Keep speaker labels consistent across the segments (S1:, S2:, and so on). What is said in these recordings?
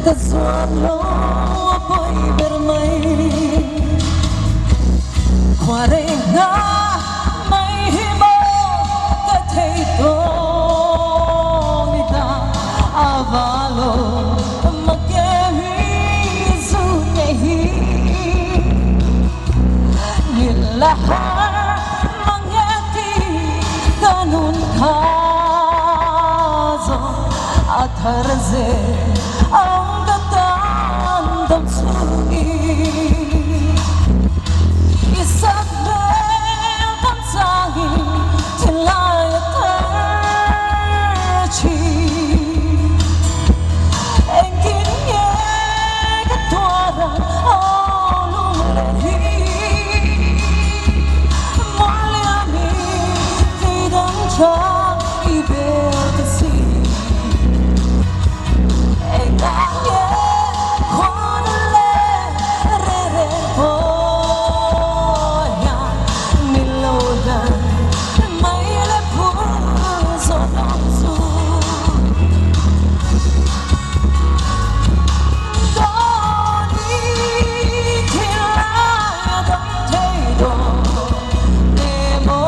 S1: Casualo apoy bermay Quarenga may himo Kateito Mita Avalo Magkerizu Nehi Nilahar Mangeti Ganun Kazo Atharze Ang datang sungi Isat belkan sangi Tilaya terci Engkin ye ketuara Olum lehi Mulyami Tidak cang ibetasi Engkanya Kwanale Rere Boya Milodan Maile Puzo Namsu Doni Tilaya Damtedo Nemo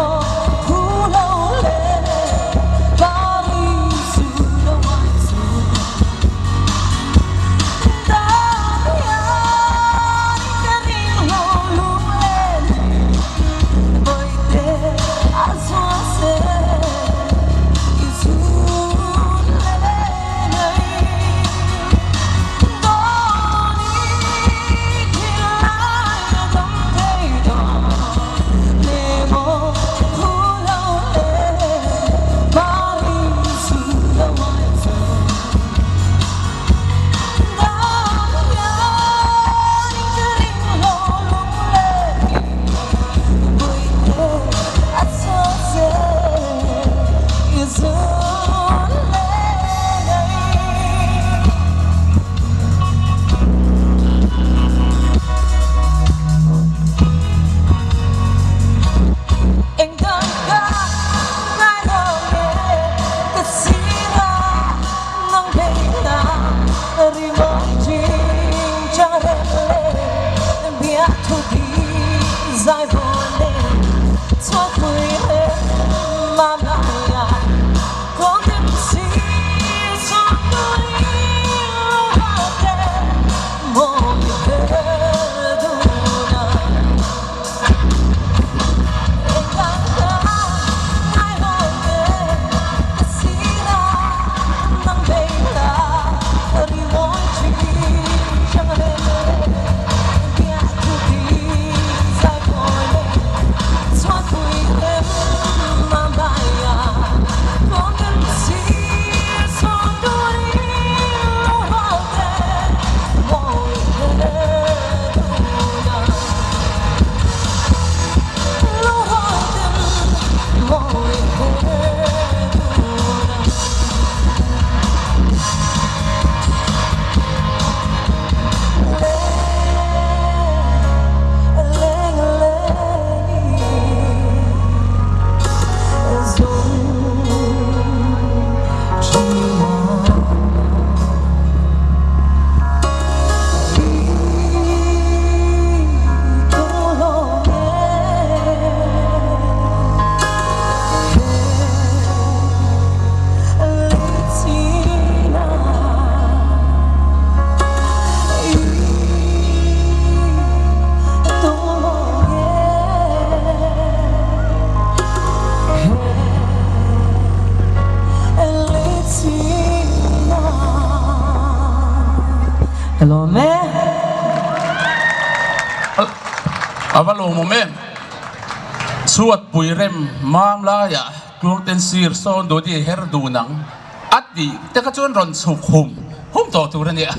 S1: Kulole Bari Suda Wansu Hello, me.
S2: Avalo moment. Suat puirem mam la ya. Klung ten sir son do di herdunang. At di teka chuan ron sukhum. Hum to tu ran ya.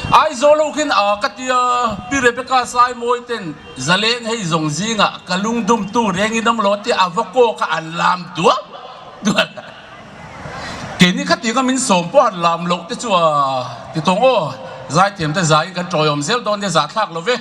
S2: Ai zolo kin a katia pirepeka sai moiten zalen hei zongzinga kalung dum tu rengi dam loti avako ka anlam tua. Tua. Kini khati ka min som po anlam lok te chua ti tong o zai tiam te zai kan troyom sel don de za thak lo ve